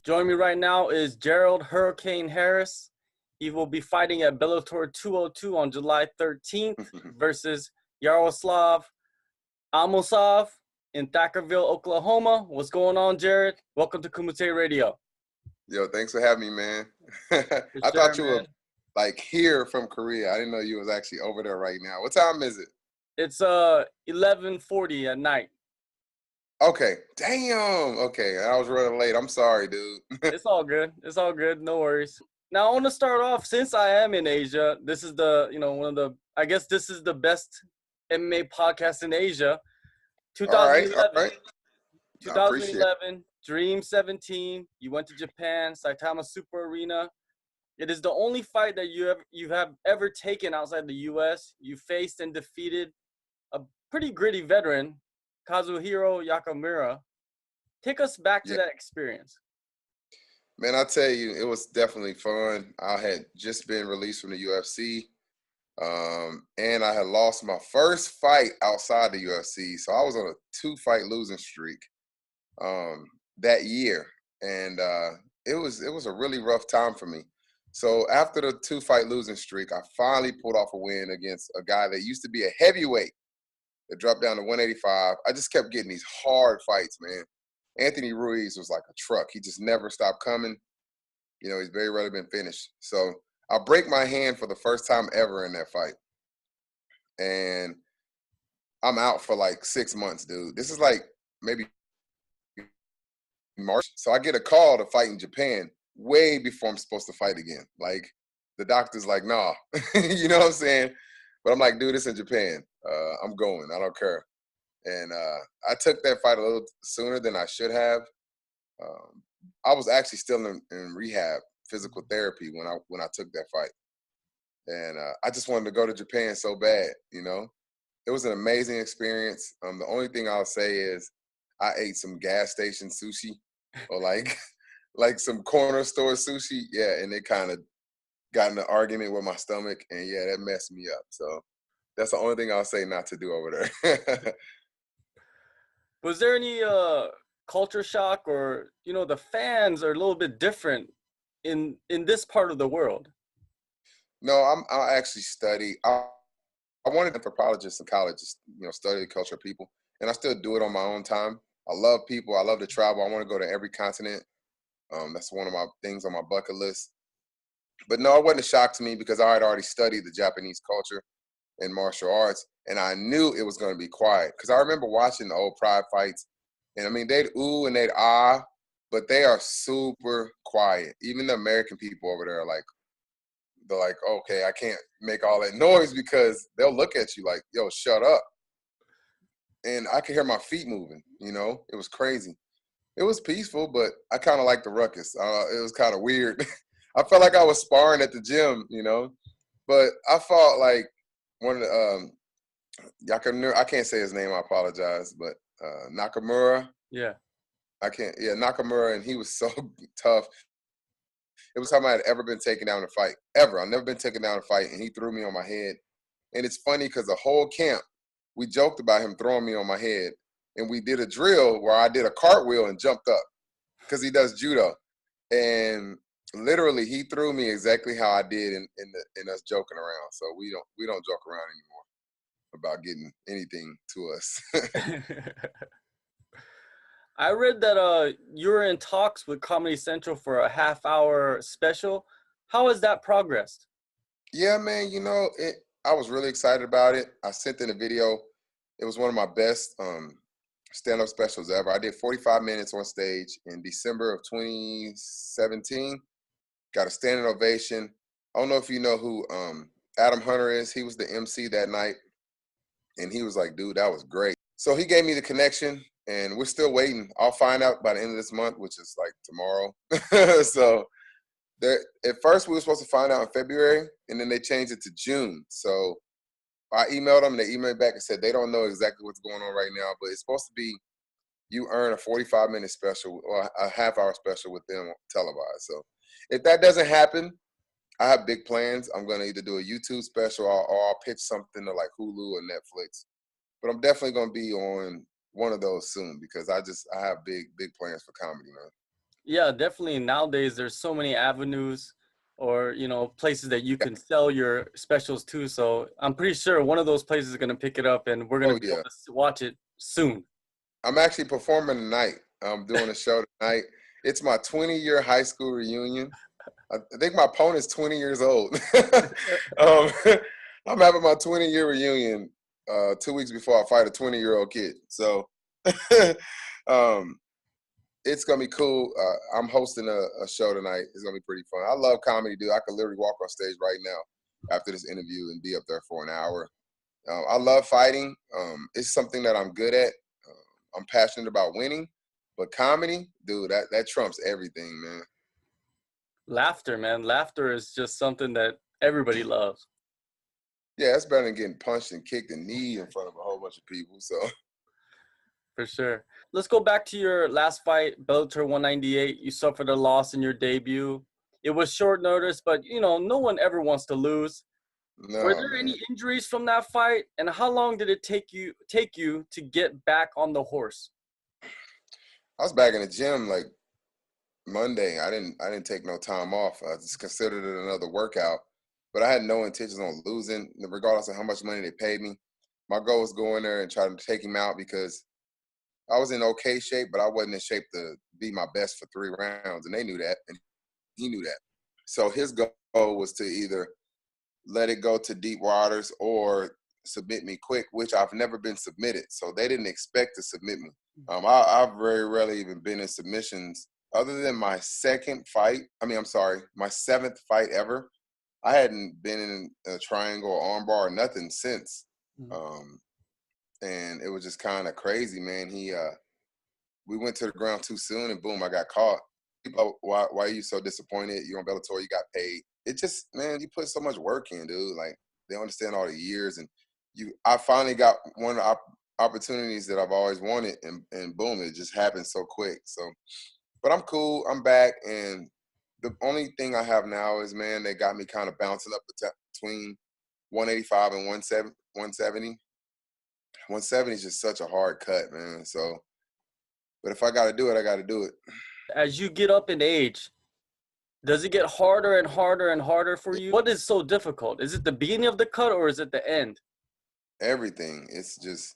Joining me right now is Gerald Hurricane Harris. He will be fighting at Bellator 202 on July 13th versus Yaroslav Amosov in Thackerville, Oklahoma. What's going on, Jared? Welcome to Kumite Radio. Yo, thanks for having me, man. I thought you were like here from Korea. I didn't know you was actually over there right now. What time is it? It's 11:40 at night. Okay. Damn. Okay. I was running late. I'm sorry, dude. It's all good. It's all good. No worries. Now, I want to start off, since I am in Asia, this is I guess this is the best MMA podcast in Asia. 2011. All right. 2011, Dream 17. You went to Japan, Saitama Super Arena. It is the only fight that you have ever taken outside the U.S. You faced and defeated a pretty gritty veteran, Kazuhiro Yakamura. Take us back to that experience. Man, I tell you, it was definitely fun. I had just been released from the UFC, and I had lost my first fight outside the UFC. So I was on a 2-fight losing streak that year, and it was a really rough time for me. So after the 2-fight losing streak, I finally pulled off a win against a guy that used to be a heavyweight that dropped down to 185. I just kept getting these hard fights, man. Anthony Ruiz was like a truck. He just never stopped coming. You know, he's very rarely been finished. So I break my hand for the first time ever in that fight. And I'm out for like 6 months, dude. This is like maybe March. So I get a call to fight in Japan way before I'm supposed to fight again. Like, the doctor's like, nah. You know what I'm saying? But I'm like, dude, it's in Japan. I'm going. I don't care. And I took that fight a little sooner than I should have. I was actually still in rehab, physical therapy when I took that fight. And I just wanted to go to Japan so bad, you know. It was an amazing experience. The only thing I'll say is I ate some gas station sushi or like some corner store sushi. Yeah, and it kind of got in an argument with my stomach. And, yeah, that messed me up. So that's the only thing I'll say not to do over there. Was there any culture shock, or the fans are a little bit different in this part of the world? No, I actually study. I wanted to be an anthropologist in college, just study the culture of people, and I still do it on my own time. I love people. I love to travel. I want to go to every continent. That's one of my things on my bucket list. But no, it wasn't a shock to me because I had already studied the Japanese culture and martial arts, and I knew it was going to be quiet because I remember watching the old Pride fights, and I mean they'd ooh and they'd ah, but they are super quiet. Even the American people over there are like, they're like, okay, I can't make all that noise because they'll look at you like, yo, shut up. And I could hear my feet moving. It was crazy. It was peaceful, but I kind of liked the ruckus. It was kind of weird. I felt like I was sparring at the gym, but I fought like one of the Yakamura, I can't say his name, I apologize, but Nakamura. Yeah. Nakamura, and he was so tough. It was time I had ever been taken down in a fight, ever. I've never been taken down in a fight, and he threw me on my head. And it's funny because the whole camp, we joked about him throwing me on my head, and we did a drill where I did a cartwheel and jumped up because he does judo. And literally, he threw me exactly how I did in us joking around. So we don't joke around anymore about getting anything to us. I read that you were in talks with Comedy Central for a half-hour special. How has that progressed? Yeah, man, I was really excited about it. I sent in a video. It was one of my best stand-up specials ever. I did 45 minutes on stage in December of 2017. Got a standing ovation. I don't know if you know who Adam Hunter is. He was the MC that night. And he was like, dude, that was great. So he gave me the connection, and we're still waiting. I'll find out by the end of this month, which is like tomorrow. So at first we were supposed to find out in February, and then they changed it to June. So I emailed them, and they emailed back and said they don't know exactly what's going on right now, but it's supposed to be you earn a 45-minute special or a half-hour special with them televised. So if that doesn't happen, I have big plans. I'm going to either do a YouTube special or I'll pitch something to like Hulu or Netflix. But I'm definitely going to be on one of those soon because I have big plans for comedy, man. Yeah, definitely. Nowadays, there's so many avenues or, places that you Yeah. can sell your specials to. So I'm pretty sure one of those places is going to pick it up and we're going to Oh be able yeah. to watch it soon. I'm actually performing tonight. I'm doing a show tonight. It's my 20-year high school reunion. I think my opponent's 20 years old. um, I'm having my 20-year reunion 2 weeks before I fight a 20-year-old kid. So um, it's gonna be cool. I'm hosting a show tonight. It's gonna be pretty fun. I love comedy, dude. I could literally walk on stage right now after this interview and be up there for an hour. I love fighting. It's something that I'm good at. I'm passionate about winning, but comedy, dude, that trumps everything, man. Laughter, man. Laughter is just something that everybody loves. Yeah, it's better than getting punched and kicked and knee in front of a whole bunch of people. So For sure. Let's go back to your last fight, Bellator 198. You suffered a loss in your debut. It was short notice, but no one ever wants to lose. Were no, there man. any injuries from that fight? And how long did it take you to get back on the horse? I was back in the gym like Monday. I didn't take no time off. I just considered it another workout. But I had no intentions on losing, regardless of how much money they paid me. My goal was go in there and try to take him out because I was in okay shape, but I wasn't in shape to be my best for 3 rounds. And they knew that, and he knew that. So his goal was to either let it go to deep waters or submit me quick, which I've never been submitted. So they didn't expect to submit me. I've very rarely even been in submissions other than my second fight. My 7th fight ever. I hadn't been in a triangle or armbar or nothing since. Um, and it was just kind of crazy, man. We went to the ground too soon and boom, I got caught. People, why are you so disappointed? You're on Bellator, you got paid. It just, man, you put so much work in, dude. Like they understand all the years and I finally got one of the opportunities that I've always wanted and boom, it just happened so quick. So, but I'm cool. I'm back. And the only thing I have now is, man, they got me kind of bouncing up between 185 and 170. 170 is just such a hard cut, man. So, but if I got to do it, I got to do it. As you get up in age, does it get harder and harder and harder for you? What is so difficult? Is it the beginning of the cut or is it the end? Everything. It's just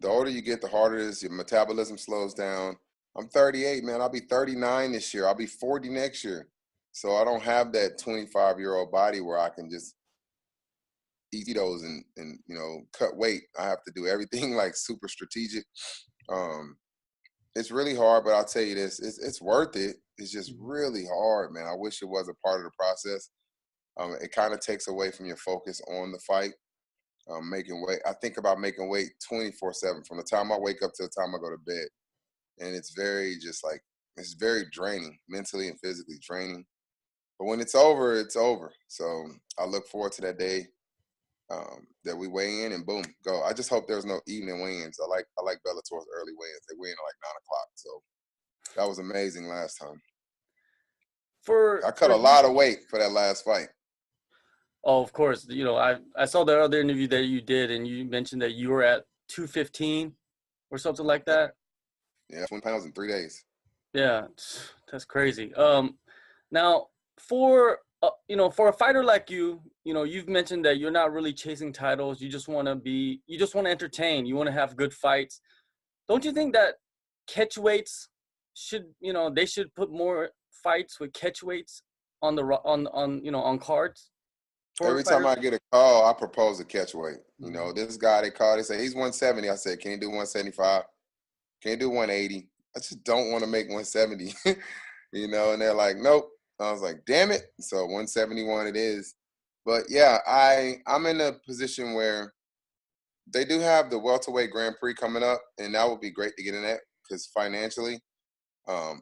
the older you get, the harder it is. Your metabolism slows down. I'm 38, man. I'll be 39 this year. I'll be 40 next year. So I don't have that 25-year-old body where I can just eat Cheetos and cut weight. I have to do everything like super strategic. It's really hard, but I'll tell you this: it's worth it. It's just really hard, man. I wish it was a part of the process. It kind of takes away from your focus on the fight. Making weight. I think about making weight 24/7 from the time I wake up to the time I go to bed, and it's very draining, mentally and physically draining. But when it's over, it's over. So I look forward to that day that we weigh in and boom, go. I just hope there's no evening weigh-ins. I like Bellator's early weigh-ins. They weigh in at like 9 o'clock. So that was amazing last time. I cut a lot of weight for that last fight. Oh, of course. I saw the other interview that you did, and you mentioned that you were at 215 or something like that. Yeah, 20 pounds in 3 days. Yeah, that's crazy. Now for for a fighter like you, you've mentioned that you're not really chasing titles. You just want to entertain. You want to have good fights. Don't you think that catch weights should, they should put more fights with catch weights on the on cards? Every time I get a call, I propose a catch weight. This guy they called, they say he's 170. I said, can you do 175? Can you do 180? I just don't want to make 170, and they're like, nope. I was like, damn it. So 171 it is. But yeah, I'm in a position where they do have the welterweight Grand Prix coming up, and that would be great to get in that because financially,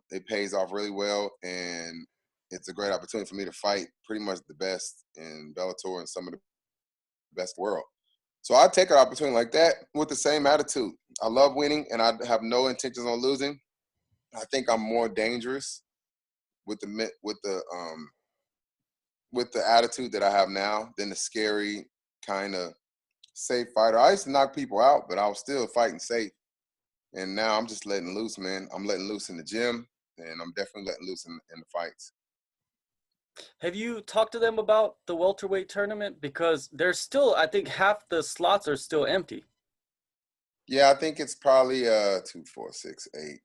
it pays off really well, and it's a great opportunity for me to fight pretty much the best in Bellator and some of the best in the world. So I take an opportunity like that with the same attitude. I love winning, and I have no intentions on losing. I think I'm more dangerous with the attitude that I have now than the scary kind of safe fighter. I used to knock people out, but I was still fighting safe. And now I'm just letting loose, man. I'm letting loose in the gym, and I'm definitely letting loose in the fights. Have you talked to them about the welterweight tournament? Because there's still, I think half the slots are still empty. Yeah, I think it's probably 2, 4, 6, 8.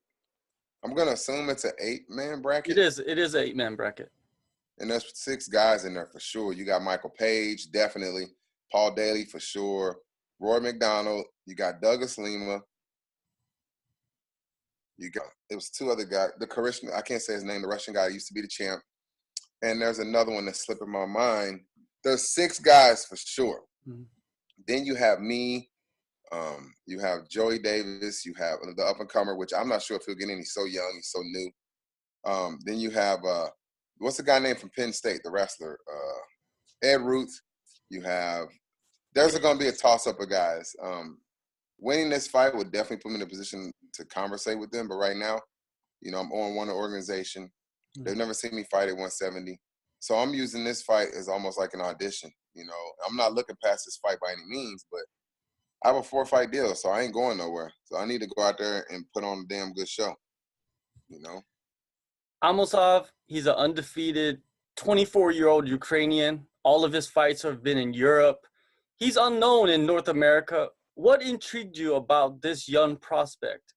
I'm gonna assume it's an 8-man bracket. It is an 8-man bracket. And there's 6 guys in there for sure. You got Michael Page, definitely. Paul Daly for sure. Roy McDonald. You got Douglas Lima. It was 2 other guys. The Russian, I can't say his name. The Russian guy used to be the champ. And there's another one that's slipping my mind. There's 6 guys for sure. Mm-hmm. Then you have me. You have Joey Davis. You have the up and comer, which I'm not sure if he'll get in. He's so young. He's so new. Then you have what's the guy named from Penn State, the wrestler? Ed Ruth. There's going to be a toss-up of guys. Winning this fight would definitely put me in a position to conversate with them. But right now, I'm on one organization. They've never seen me fight at 170. So I'm using this fight as almost like an audition. I'm not looking past this fight by any means, but I have a 4-fight deal, so I ain't going nowhere. So I need to go out there and put on a damn good show, Amosov, he's an undefeated 24-year-old Ukrainian. All of his fights have been in Europe. He's unknown in North America. What intrigued you about this young prospect?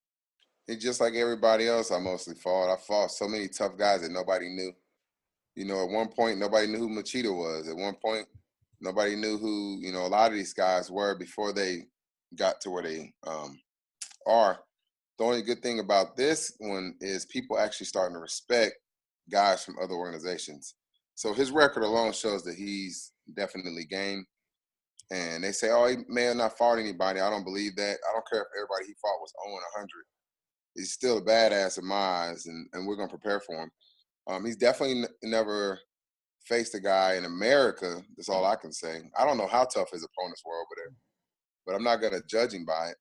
It's just like everybody else I mostly fought. I fought so many tough guys that nobody knew. At one point, nobody knew who Machida was. At one point, nobody knew who, a lot of these guys were before they got to where they are. The only good thing about this one is people actually starting to respect guys from other organizations. So his record alone shows that he's definitely game. And they say, oh, he may have not fought anybody. I don't believe that. I don't care if everybody he fought was 0-100. He's still a badass in my eyes, and we're going to prepare for him. He's definitely never faced a guy in America. That's all I can say. I don't know how tough his opponents were over there, but I'm not going to judge him by it.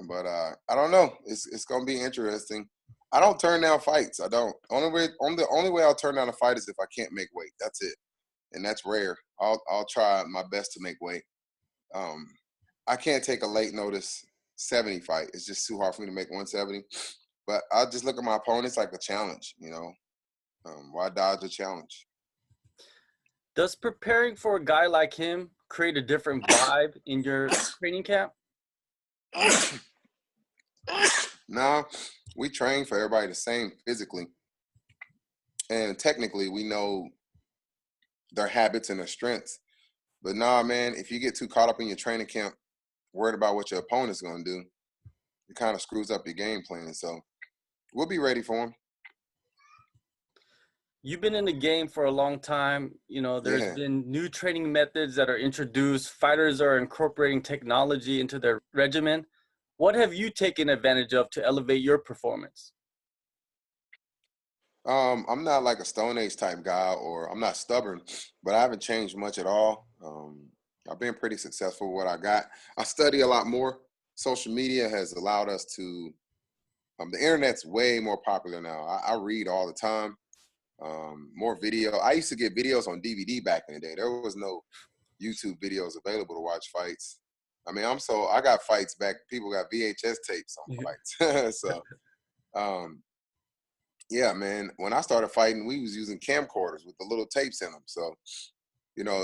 But I don't know. It's going to be interesting. I don't turn down fights. I don't. The only way I'll turn down a fight is if I can't make weight. That's it, and that's rare. I'll try my best to make weight. I can't take a late notice 70 fight. It's just too hard for me to make 170. But I'll just look at my opponents like a challenge. Why dodge a challenge? Does preparing for a guy like him create a different vibe in your training camp? No, we train for everybody the same physically. And technically, we know their habits and their strengths. But nah, man, if you get too caught up in your training camp, worried about what your opponent's going to do, it kind of screws up your game plan. So we'll be ready for him. You've been in the game for a long time. There's been new training methods that are introduced. Fighters are incorporating technology into their regimen. What have you taken advantage of to elevate your performance? I'm not like a Stone Age type guy, or I'm not stubborn, but I haven't changed much at all. I've been pretty successful with what I got. I study a lot more. Social media has allowed us to, the internet's way more popular now. I read all the time. More video. I used to get videos on DVD back in the day. There was no YouTube videos available to watch fights. I mean, I got fights back. People got VHS tapes on fights. So, yeah, man, when I started fighting, we was using camcorders with the little tapes in them. So,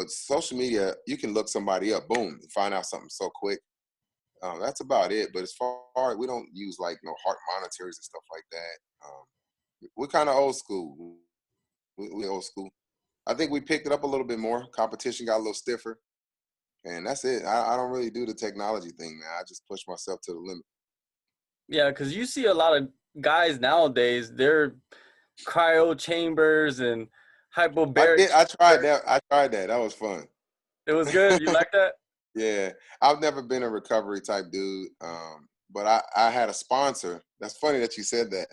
social media, you can look somebody up, boom, and find out something so quick. That's about it. But as far as we don't use like heart monitors and stuff like that. We're kind of old school. We old school. I think we picked it up a little bit more. Competition got a little stiffer. And that's it. I don't really do the technology thing, man. I just push myself to the limit. Yeah, because you see a lot of guys nowadays, they're cryo chambers and hyperbaric. I tried that. That was fun. It was good? You like that? Yeah. I've never been a recovery type dude. But I had a sponsor. That's funny that you said that.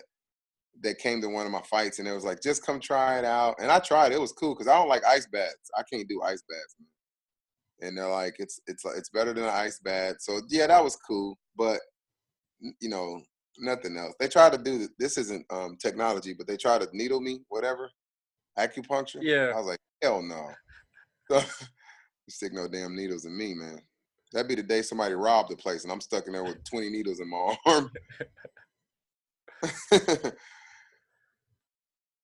That came to one of my fights, and it was like, just come try it out. And I tried. It was cool because I don't like ice baths. I can't do ice baths, man. And they're like, it's better than an ice bath. So yeah, that was cool. But nothing else. They tried to do this. Isn't technology, but they tried to needle me, whatever, acupuncture. Yeah. I was like, hell no. So, you stick no damn needles in me, man. That'd be the day somebody robbed the place, and I'm stuck in there with 20 needles in my arm.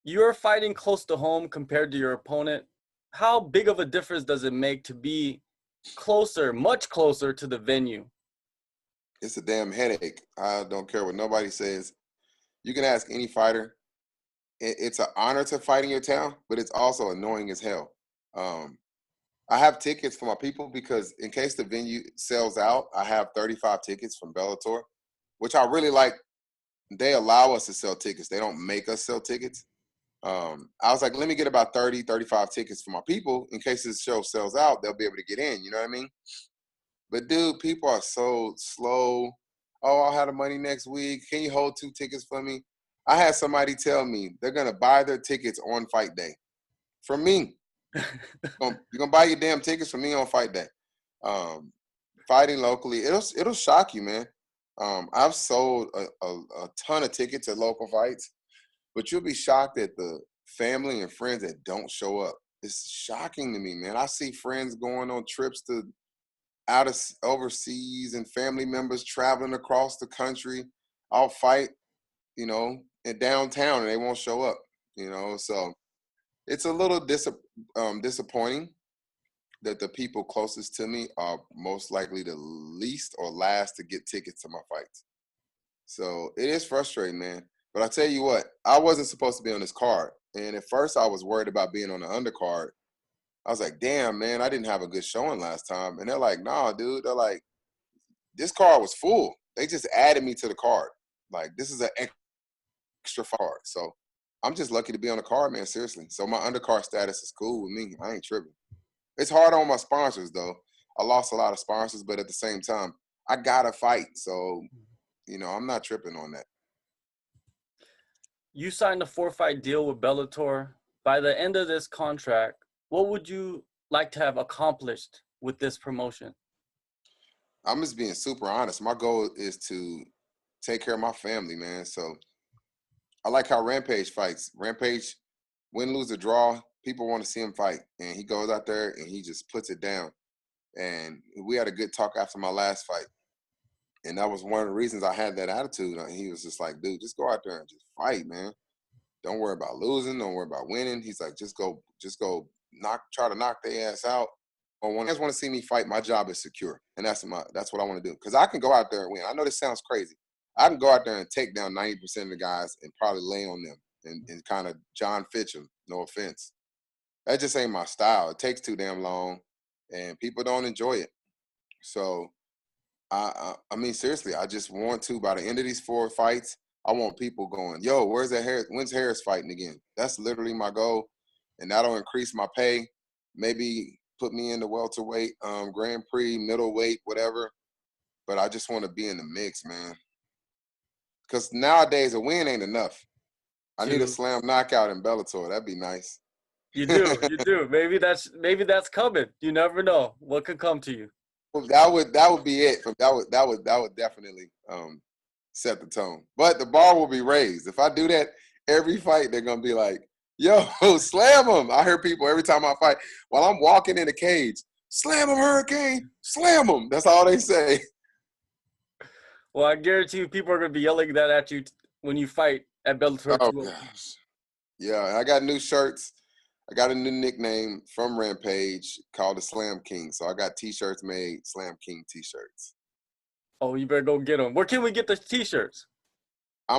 you're fighting close to home compared to your opponent. How big of a difference does it make to be closer, much closer to the venue? It's a damn headache. I don't care what nobody says. You can ask any fighter. It's an honor to fight in your town, but it's also annoying as hell. I have tickets for my people because in case the venue sells out, I have 35 tickets from Bellator, which I really like. They allow us to sell tickets. They don't make us sell tickets. I was like, let me get about 30, 35 tickets for my people. In case this show sells out, they'll be able to get in. You know what I mean? But, dude, people are so slow. Oh, I'll have the money next week. Can you hold 2 tickets for me? I had somebody tell me they're going to buy their tickets on fight day from me. You're gonna buy your damn tickets from me on fight day. Fighting locally, it'll shock you, man. I've sold a ton of tickets at local fights, but you'll be shocked at the family and friends that don't show up. It's shocking to me, man. I see friends going on trips to overseas and family members traveling across the country. I'll fight, in downtown and they won't show up, so it's a little disappointing that the people closest to me are most likely the least or last to get tickets to my fights. So it is frustrating, man. But I tell you what, I wasn't supposed to be on this card. And at first I was worried about being on the undercard. I was like, damn, man, I didn't have a good showing last time. And they're like, nah, dude. They're like, this card was full. They just added me to the card. Like, this is an extra card. So I'm just lucky to be on the card, man, seriously. So my undercard status is cool with me. I ain't tripping. It's hard on my sponsors, though. I lost a lot of sponsors, but at the same time, I got to fight. So, I'm not tripping on that. You signed a 4-fight deal with Bellator. By the end of this contract, what would you like to have accomplished with this promotion? I'm just being super honest. My goal is to take care of my family, man. So I like how Rampage fights. Rampage, win, lose, or draw, people want to see him fight. And he goes out there and he just puts it down. And we had a good talk after my last fight. And that was one of the reasons I had that attitude. He was just like, dude, just go out there and just fight, man. Don't worry about losing. Don't worry about winning. He's like, just go try to knock their ass out. Or when you guys want to see me fight, my job is secure. And that's what I want to do. Because I can go out there and win. I know this sounds crazy. I can go out there and take down 90% of the guys and probably lay on them and kind of John Fitch them, no offense. That just ain't my style. It takes too damn long, and people don't enjoy it. So, I mean, seriously, I just want to, by the end of these 4 fights, I want people going, yo, where's that Harris? When's Harris fighting again? That's literally my goal, and that'll increase my pay, maybe put me in the welterweight, Grand Prix, middleweight, whatever. But I just want to be in the mix, man. Because nowadays, a win ain't enough. I need a slam knockout in Bellator. That'd be nice. You do. Maybe that's coming. You never know what could come to you. Well, that would be it. That would definitely set the tone. But the bar will be raised. If I do that every fight, they're gonna be like, "Yo, slam him!" I hear people every time I fight while I'm walking in the cage, "Slam him, Hurricane! Slam him!" That's all they say. Well, I guarantee you, people are gonna be yelling that at you when you fight at Bellator. Oh gosh, yeah. I got new shirts. I got a new nickname from Rampage called the Slam King. So I got T-shirts made, Slam King T-shirts. Oh, you better go get them. Where can we get the T-shirts? I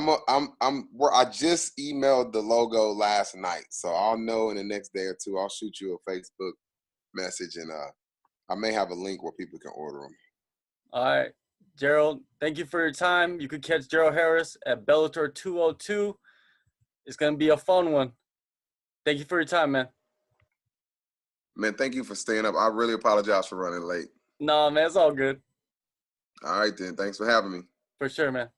just emailed the logo last night, so I'll know in the next day or two. I'll shoot you a Facebook message, and I may have a link where people can order them. All right, Gerald. Thank you for your time. You could catch Gerald Harris at Bellator 202. It's gonna be a fun one. Thank you for your time, man. Man, thank you for staying up. I really apologize for running late. No, man, it's all good. All right, then. Thanks for having me. For sure, man.